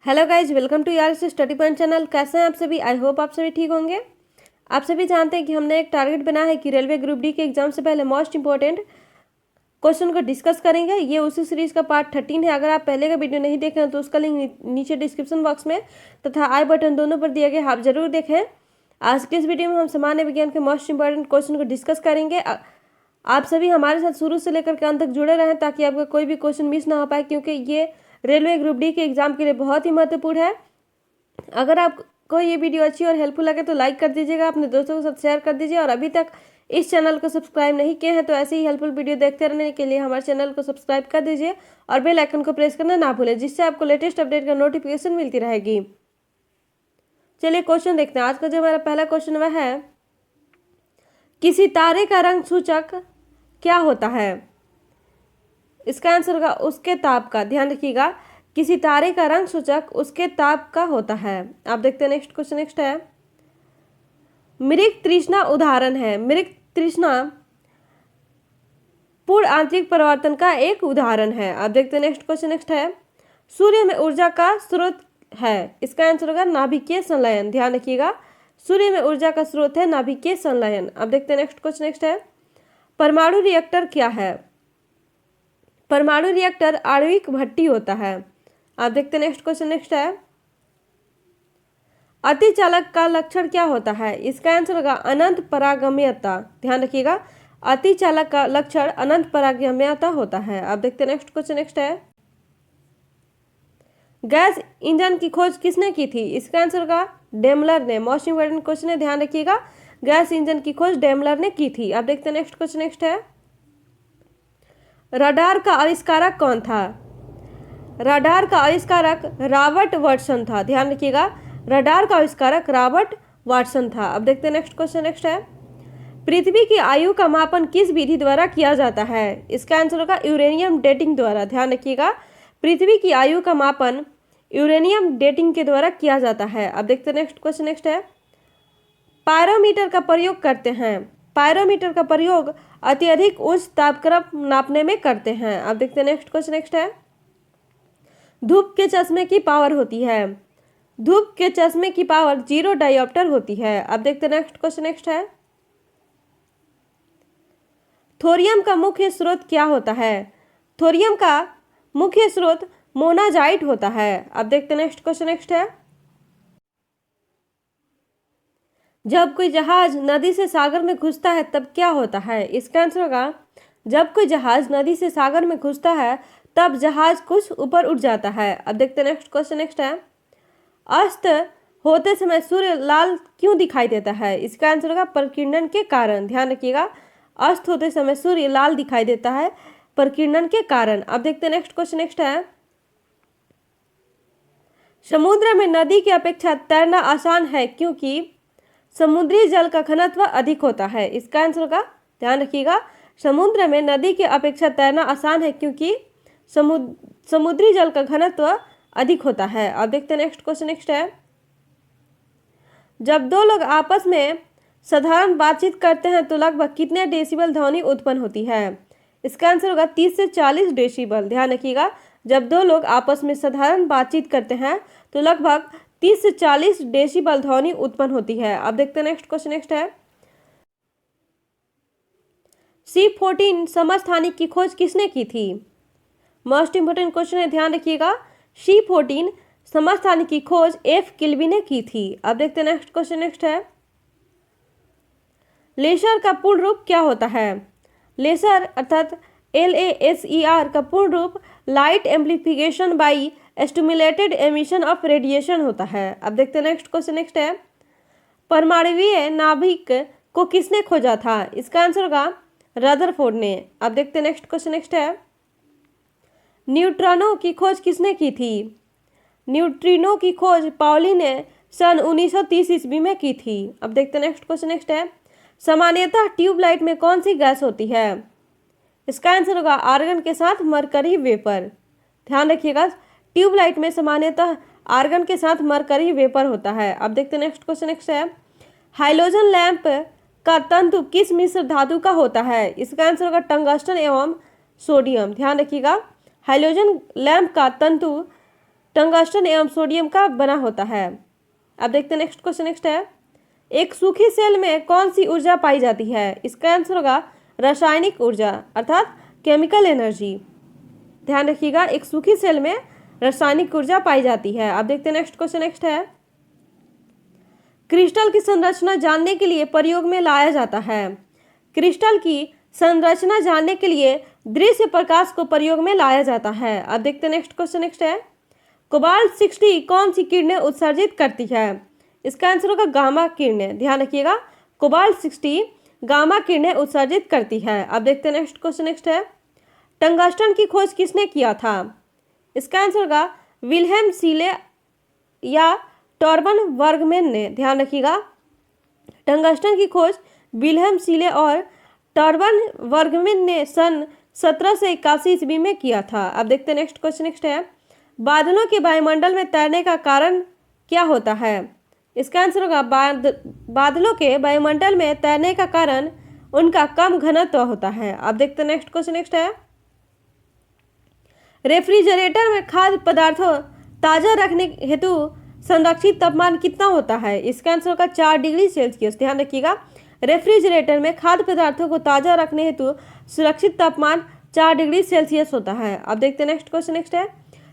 Hello guys, welcome to यार study point channel. कैसे हैं आप सभी? आई होप आप सभी ठीक होंगे। आप सभी जानते हैं कि हमने एक टारगेट बना है कि रेलवे ग्रुप डी के एग्जाम से पहले मोस्ट इंपॉर्टेंट क्वेश्चन को डिस्कस करेंगे। ये उसी सीरीज का पार्ट 13 है। अगर आप पहले का वीडियो नहीं देखे हैं तो उसका लिंक नीचे डिस्क्रिप्शन बॉक्स में तथा आई बटन दोनों पर दिया गया, आप जरूर देखें। आज के इस वीडियो में हम सामान्य विज्ञान के मोस्ट इंपॉर्टेंट क्वेश्चन को डिस्कस करेंगे। आप सभी हमारे साथ शुरू से लेकर के अंत तक जुड़े रहें ताकि आपका कोई भी क्वेश्चन मिस ना हो पाए, क्योंकि ये रेलवे ग्रुप डी के एग्जाम के लिए बहुत ही महत्वपूर्ण है। अगर आपको ये वीडियो अच्छी और हेल्पफुल लगे तो लाइक कर दीजिएगा, अपने दोस्तों के साथ शेयर कर दीजिए, और अभी तक इस चैनल को सब्सक्राइब नहीं किए हैं तो ऐसे ही हेल्पफुल वीडियो देखते रहने के लिए हमारे चैनल को सब्सक्राइब कर दीजिए और बेल आइकन को प्रेस करना ना भूलें, जिससे आपको लेटेस्ट अपडेट का नोटिफिकेशन मिलती रहेगी। चलिए क्वेश्चन देखते हैं। आज का जो हमारा पहला क्वेश्चन वह है, किसी तारे का रंग सूचक क्या होता है? इसका आंसर होगा उसके ताप का। ध्यान रखिएगा, किसी तारे का रंग सूचक उसके ताप का होता है। आप देखते हैं नेक्स्ट क्वेश्चन। नेक्स्ट है, मृग तृष्णा उदाहरण है। मृग तृष्णा पूर्ण आंतरिक परिवर्तन का एक उदाहरण है। आप देखते हैं नेक्स्ट क्वेश्चन। नेक्स्ट है, सूर्य में ऊर्जा का स्रोत है। इसका आंसर होगा नाभिकीय संलयन। ध्यान रखिएगा, सूर्य में ऊर्जा का स्रोत है नाभिकीय संलयन। अब देखते हैं नेक्स्ट क्वेश्चन। नेक्स्ट है, परमाणु रिएक्टर क्या है? परमाणु रिएक्टर आणविक भट्टी होता है। आप देखते हैं नेक्स्ट क्वेश्चन। नेक्स्ट है, अतिचालक का लक्षण क्या होता है? इसका आंसर होगा अनंत परागम्यता। ध्यान रखिएगा, अतिचालक का लक्षण अनंत परागम्यता होता है। आप देखते हैं नेक्स्ट क्वेश्चन। नेक्स्ट है, गैस इंजन की खोज किसने की थी? इसका आंसर होगा डेमलर ने। मोस्ट इंपोर्टेंट क्वेश्चन है, ध्यान रखिएगा, गैस इंजन की खोज डेमलर ने की थी। आप देखते हैं नेक्स्ट क्वेश्चन। नेक्स्ट है, रडार का आविष्कारक कौन था? रडार का आविष्कारक रॉबर्ट वाटसन था। ध्यान रखिएगा, रडार का आविष्कारक रॉबर्ट वाटसन था। अब देखते हैं नेक्स्ट क्वेश्चन। नेक्स्ट है, पृथ्वी की आयु का मापन किस विधि द्वारा किया जाता है? इसका आंसर होगा यूरेनियम डेटिंग द्वारा। ध्यान रखिएगा, पृथ्वी की आयु का मापन यूरेनियम डेटिंग के द्वारा किया जाता है। अब देखते हैं नेक्स्ट क्वेश्चन। नेक्स्ट है, पायरोमीटर का प्रयोग करते हैं। पायरोमीटर का प्रयोग अत्यधिक उच्च तापक्रम नापने में करते हैं। अब देखते हैं नेक्स्ट क्वेश्चन। नेक्स्ट है, धूप के चश्मे की पावर होती है। धूप के चश्मे की पावर 0 डायोप्टर होती है। अब देखते हैं नेक्स्ट क्वेश्चन। नेक्स्ट है, थोरियम का मुख्य स्रोत क्या होता है? थोरियम का मुख्य स्रोत मोनाजाइट होता है। अब देखते हैं नेक्स्ट क्वेश्चन। नेक्स्ट है, जब कोई जहाज नदी से सागर में घुसता है तब क्या होता है? इसका आंसर होगा जब कोई जहाज नदी से सागर में घुसता है तब जहाज कुछ ऊपर उठ जाता है। अब देखते हैं नेक्स्ट क्वेश्चन। नेक्स्ट है, अस्त होते समय सूर्य लाल क्यों दिखाई देता है? इसका आंसर होगा प्रकीर्णन के कारण। ध्यान रखिएगा, अस्त होते समय सूर्य लाल दिखाई देता है प्रकीर्णन के कारण। अब देखते हैं नेक्स्ट क्वेश्चन। नेक्स्ट है, समुद्र में नदी की अपेक्षा तैरना आसान है क्योंकि समुद्री जल का घनत्व अधिक होता है। इसका आंसर होगा, ध्यान रखिएगा, समुद्र में नदी की अपेक्षा तैरना आसान है क्योंकि समुद्री जल का घनत्व अधिक होता है। अब देखते हैं नेक्स्ट क्वेश्चन। नेक्स्ट है, जब दो लोग आपस में साधारण बातचीत करते हैं तो लगभग कितने डेसिबल ध्वनि उत्पन्न होती है? इसका आंसर होगा 30 से 40 डेसिबल। ध्यान रखिएगा, जब दो लोग आपस में साधारण बातचीत करते हैं तो लगभग 30 से 40 डेसिबल ध्वनि उत्पन्न होती है। अब देखते हैं नेक्स्ट क्वेश्चन। नेक्स्ट है, C14 समस्थानिक की खोज किसने की थी? मोस्ट इंपोर्टेंट क्वेश्चन है, ध्यान रखिएगा, C14 समस्थानिक की खोज F किल्वी ने की थी। अब देखते हैं नेक्स्ट क्वेश्चन। नेक्स्ट है, लेसर का पूर्ण रूप क्या होता है? लेसर अर्थात LASER का पूर्ण रूप light amplification by stimulated emission of radiation होता है। अब देखते हैं नेक्स्ट क्वेश्चन। नेक्स्ट है, परमाणुवीय नाभिक को किसने खोजा था? इसका आंसर होगा रदरफोर्ड ने। अब देखते हैं नेक्स्ट क्वेश्चन। नेक्स्ट है, न्यूट्रॉनों की खोज किसने की थी? न्यूट्रिनो की खोज पाउली ने सन 1930 ईस्वी में की थी। अब देखते हैं नेक्स्ट क्वेश्चन। नेक्स्ट है, सामान्यतः ट्यूबलाइट में कौन सी गैस होती है? इसका आंसर होगा आर्गन के साथ मरकरी वेपर। ध्यान रखिएगा, ट्यूबलाइट में सामान्यतः आर्गन के साथ मरकरी वेपर होता है। अब देखते हैं नेक्स्ट क्वेश्चन। नेक्स्ट है, हाइलोजन लैंप का तंतु किस मिश्र धातु का होता है? इसका आंसर होगा टंगस्टन एवं सोडियम। ध्यान रखिएगा, हाइलोजन लैंप का तंतु टंगस्टन एवं सोडियम का बना होता है। अब देखते हैं नेक्स्ट क्वेश्चन। नेक्स्ट है, एक सूखी सेल में कौन सी ऊर्जा पाई जाती है? इसका आंसर होगा रासायनिक ऊर्जा अर्थात केमिकल एनर्जी। ध्यान रखिएगा, एक सूखी सेल में रासायनिक ऊर्जा पाई जाती है। अब देखते हैं नेक्स्ट क्वेश्चन। नेक्स्ट है, क्रिस्टल की संरचना जानने के लिए प्रयोग में लाया जाता है। क्रिस्टल की संरचना जानने के लिए दृश्य प्रकाश को प्रयोग में लाया जाता है। अब देखते हैं नेक्स्ट क्वेश्चन। नेक्स्ट है, कोबाल्ट 60 कौन सी किरणें उत्सर्जित करती है? इसका आंसर होगा गामा किरणें। ध्यान रखिएगा, कोबाल्ट 60 गामा किरणें उत्सर्जित करती है। अब देखते हैं नेक्स्ट क्वेश्चन। नेक्स्ट है, टंगस्टन की खोज किसने किया था? इसका आंसर होगा विल्हेम सीले या टॉर्बन वर्गमैन ने। ध्यान रखिएगा, टंगस्टन की खोज विल्हेम सीले और टॉर्बन वर्गमैन ने सन 1781 ईस्वी में किया था। अब देखते हैं नेक्स्ट क्वेश्चन। नेक्स्ट है, बादलों के वायुमंडल में तैरने का कारण क्या होता है? इसका आंसर होगा बादलों के वायुमंडल में तैरने का कारण उनका कम घनत्व होता है। अब देखते हैं नेक्स्ट क्वेश्चन। नेक्स्ट है, रेफ्रिजरेटर में खाद्य पदार्थों ताज़ा रखने हेतु संरक्षित तापमान कितना होता है? इसका आंसर होगा 4 डिग्री सेल्सियस। ध्यान रखिएगा, रेफ्रिजरेटर में खाद्य पदार्थों को ताज़ा रखने हेतु सुरक्षित तापमान 4 डिग्री सेल्सियस होता है। अब देखते हैं नेक्स्ट क्वेश्चन। नेक्स्ट है,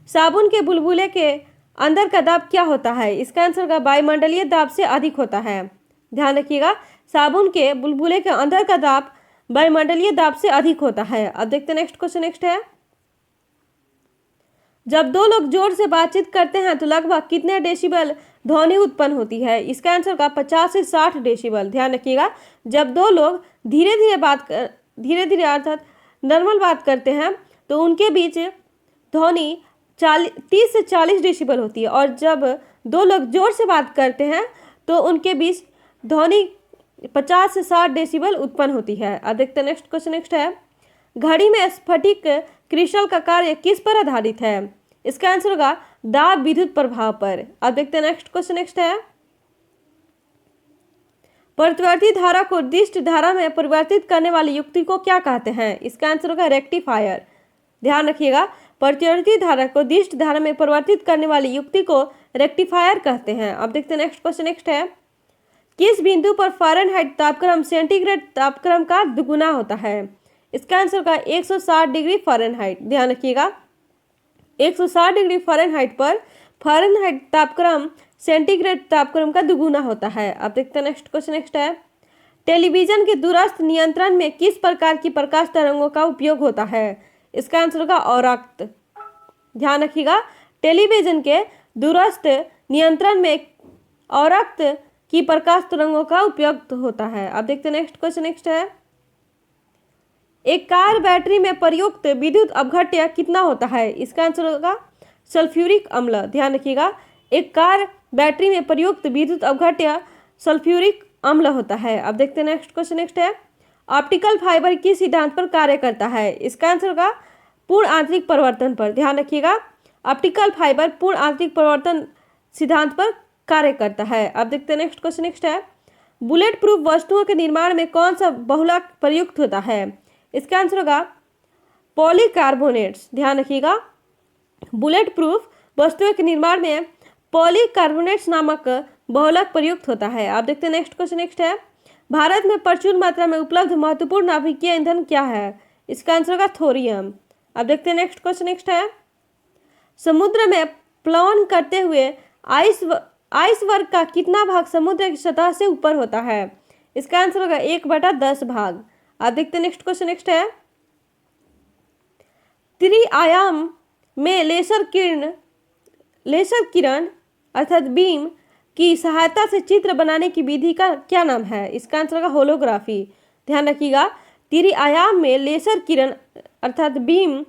साबुन के बुलबुले के अंदर का दाब क्या होता है? इसका आंसर होगा वायुमंडलीय दाब से अधिक होता है। ध्यान रखिएगा, साबुन के बुलबुले के अंदर का दाब वायुमंडलीय दाब से अधिक होता है। अब देखते हैं नेक्स्ट क्वेश्चन। नेक्स्ट है, जब दो लोग जोर से बातचीत करते हैं तो लगभग कितने डेसिबल ध्वनि उत्पन्न होती है? इसका आंसर होगा 50 से 60 डेसिबल। ध्यान रखिएगा, जब दो लोग धीरे धीरे अर्थात नॉर्मल बात करते हैं तो उनके बीच ध्वनि 30 से 40 डेसिबल होती है, और जब दो लोग जोर से बात करते हैं तो उनके बीच ध्वनि 50 से 60 डेसिबल उत्पन्न होती है। अब देखते हैं नेक्स्ट क्वेश्चन। नेक्स्ट है, घड़ी में स्फटिक क्रिस्टल का कार्य किस पर आधारित है? इसका आंसर होगा दाब विद्युत प्रभाव पर। अब देखते हैं नेक्स्ट क्वेश्चन। नेक्स्ट है, प्रतिवर्ती धारा को दिष्ट धारा में परिवर्तित करने वाली युक्ति को क्या कहते हैं? इसका आंसर होगा रेक्टिफायर। ध्यान रखिएगा, प्रतिवर्ती धारा को दिष्ट धारा में परिवर्तित करने वाली युक्ति को रेक्टिफायर कहते हैं। अब देखते हैं नेक्स्ट क्वेश्चन। नेक्स्ट है, किस बिंदु पर फ़ारेनहाइट तापक्रम सेंटीग्रेड तापक्रम का दुगुना होता है? इसका आंसर होगा 160 डिग्री फ़ारेनहाइट। ध्यान रखिएगा, 160 डिग्री फ़ारेनहाइट पर फ़ारेनहाइट तापक्रम सेंटीग्रेड तापक्रम का दुगुना होता है। अब देखते हैं नेक्स्ट क्वेश्चन। नेक्स्ट है, टेलीविजन के दूरस्थ नियंत्रण में किस प्रकार की प्रकाश तरंगों का उपयोग होता है? इसका आंसर होगा औरक्त। ध्यान रखिएगा, टेलीविजन के दूरस्थ नियंत्रण में औरक्त की प्रकाश तरंगों का उपयोग होता है। अब देखते हैं नेक्स्ट क्वेश्चन। नेक्स्ट है, एक कार बैटरी में प्रयुक्त विद्युत अपघट्य कितना होता है? इसका आंसर होगा सल्फ्यूरिक अम्ल। ध्यान रखिएगा, एक कार बैटरी में प्रयुक्त विद्युत अपघट्य सल्फ्यूरिक अम्ल होता है। अब देखते हैं नेक्स्ट क्वेश्चन। नेक्स्ट है, ऑप्टिकल फाइबर किस सिद्धांत पर कार्य करता है? इसका आंसर होगा पूर्ण आंतरिक परिवर्तन पर। ध्यान रखिएगा, ऑप्टिकल फाइबर पूर्ण आंतरिक परिवर्तन सिद्धांत पर कार्य करता है। अब देखते हैं नेक्स्ट क्वेश्चन। नेक्स्ट है, बुलेट प्रूफ वस्तुओं के निर्माण में कौन सा बहुलक प्रयुक्त होता है? इसका आंसर होगा पॉलीकार्बोनेट्स। ध्यान रखिएगा, बुलेट प्रूफ वस्तुओं के निर्माण में पॉलीकार्बोनेट्स नामक बहुलक प्रयुक्त होता है। आप देखते हैं नेक्स्ट क्वेश्चन। नेक्स्ट है, भारत में प्रचुर मात्रा में उपलब्ध महत्वपूर्ण नाभिकीय ईंधन क्या है? इसका आंसर होगा थोरियम। अब देखते हैं नेक्स्ट क्वेश्चन। नेक्स्ट है, समुद्र में प्लावन करते हुए आइसबर्ग का कितना भाग समुद्र की सतह से ऊपर होता है? इसका आंसर होगा 1/10 भाग। अब देखते हैं नेक्स्ट क्वेश्चन। नेक्स्ट है, त्रिआयाम में लेसर किरण अर्थात बीम की सहायता से चित्र बनाने की विधि का क्या नाम है? इसका आंसर होगा होलोग्राफी। ध्यान रखिएगा, त्रिआयाम में लेसर किरण अर्थात बीम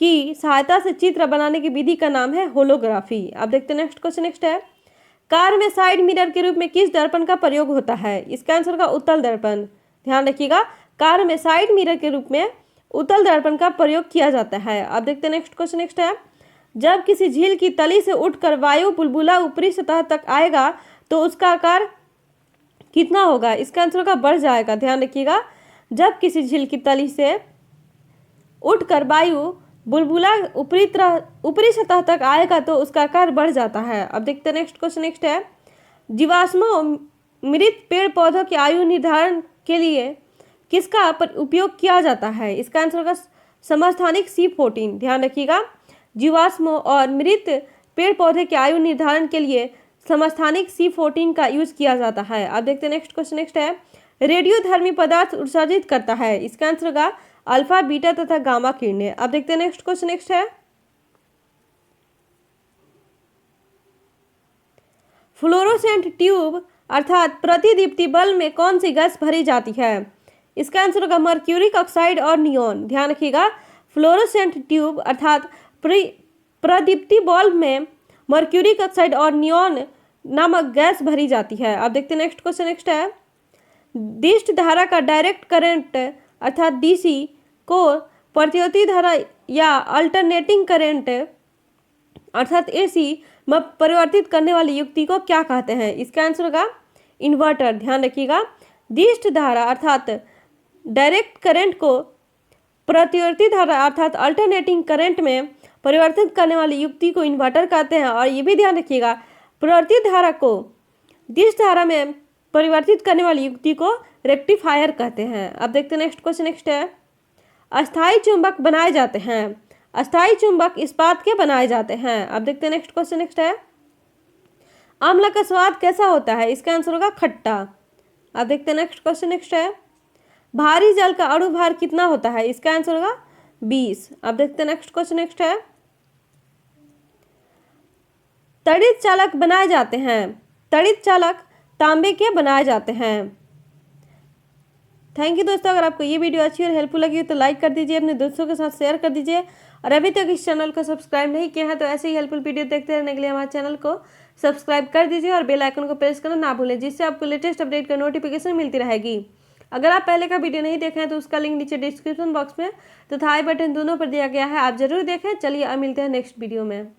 की सहायता से चित्र बनाने की विधि का नाम है होलोग्राफी। अब देखते हैं नेक्स्ट क्वेश्चन। नेक्स्ट है, कार में साइड मिरर के रूप में किस दर्पण का प्रयोग होता है? इसका आंसर होगा उत्तल दर्पण। ध्यान रखिएगा, कार में साइड मिरर के रूप में उत्तल दर्पण का प्रयोग किया जाता है। अब देखते हैं नेक्स्ट क्वेश्चन। नेक्स्ट है, जब किसी झील की तली से उठकर वायु बुलबुला ऊपरी सतह तक आएगा तो उसका आकार कितना होगा? इसका आंसर होगा बढ़ जाएगा। ध्यान रखिएगा, जब किसी झील की तली से उठकर वायु बुलबुला ऊपरी सतह तक आएगा तो उसका आकार बढ़ जाता है। अब देखते हैं नेक्स्ट क्वेश्चन। नेक्स्ट है, जीवाश्म मृत पेड़ पौधों की आयु निर्धारण के लिए किसका उपयोग किया जाता है? इसका आंसर होगा समस्थानिक C14। ध्यान रखिएगा, जीवाश्म और मृत पेड़ पौधे की आयु निर्धारण के लिए समस्थानिक C14 का यूज किया जाता है। अब देखते हैं नेक्स्ट क्वेश्चन। नेक्स्ट है, रेडियोधर्मी पदार्थ उत्सर्जित करता है? इसका आंसर होगा अल्फा, बीटा तथा गामा किरणें। अब देखते हैं नेक्स्ट क्वेश्चन। नेक्स्ट है, फ्लोरोसेंट ट्यूब अर्थात प्रतिदीप्ति बल्ब में कौन सी गैस भरी जाती है? इसका आंसर होगा मर्क्यूरिक ऑक्साइड और नियोन। ध्यान रखिएगा, फ्लोरोसेंट ट्यूब अर्थात प्रतिदीप्ति बल्ब में मर्क्यूरिक ऑक्साइड और नियोन नामक गैस भरी जाती है। अब देखते हैं नेक्स्ट क्वेश्चन। नेक्स्ट है, दिष्ट धारा का डायरेक्ट करंट अर्थात डीसी को प्रतिवर्ती धारा या अल्टरनेटिंग करंट अर्थात एसी में परिवर्तित करने वाली युक्ति को क्या कहते हैं? इसका आंसर होगा इन्वर्टर। ध्यान रखिएगा, दिष्ट धारा अर्थात डायरेक्ट करंट को प्रतिवर्ती धारा अर्थात अल्टरनेटिंग करंट में परिवर्तित करने वाली युक्ति को इन्वर्टर कहते हैं। और ये भी ध्यान रखिएगा, परिवर्तित धारा को दिष्ट धारा में परिवर्तित करने वाली युक्ति को रेक्टिफायर कहते हैं। अब देखते हैं नेक्स्ट क्वेश्चन। नेक्स्ट है, अस्थायी चुंबक बनाए जाते हैं? अस्थायी चुंबक इस्पात के बनाए जाते हैं। अब देखते हैं नेक्स्ट क्वेश्चन। नेक्स्ट है, आंवला का स्वाद कैसा होता है? इसका आंसर होगा खट्टा। अब देखते हैं नेक्स्ट क्वेश्चन। नेक्स्ट है, भारी जल का अणु भार कितना होता है? इसका आंसर होगा 20। अब देखते हैं नेक्स्ट क्वेश्चन। नेक्स्ट है, तड़ित चालक बनाए जाते हैं? तड़ित चालक तांबे के बनाए जाते हैं। थैंक यू दोस्तों, अगर आपको ये वीडियो अच्छी और हेल्पफुल लगी तो लाइक कर दीजिए, अपने दोस्तों के साथ शेयर कर दीजिए, और अभी तक इस चैनल को सब्सक्राइब नहीं किया है तो ऐसे ही हेल्पफुल वीडियो देखते रहने के लिए हमारे चैनल को सब्सक्राइब कर दीजिए और बेल आइकन को प्रेस करना ना भूलें, जिससे आपको लेटेस्ट अपडेट का नोटिफिकेशन मिलती रहेगी। अगर आप पहले का वीडियो नहीं देखे हैं तो उसका लिंक नीचे डिस्क्रिप्शन बॉक्स में तथा आई बटन दोनों पर दिया गया है, आप जरूर देखें। चलिए अब मिलते हैं नेक्स्ट वीडियो में।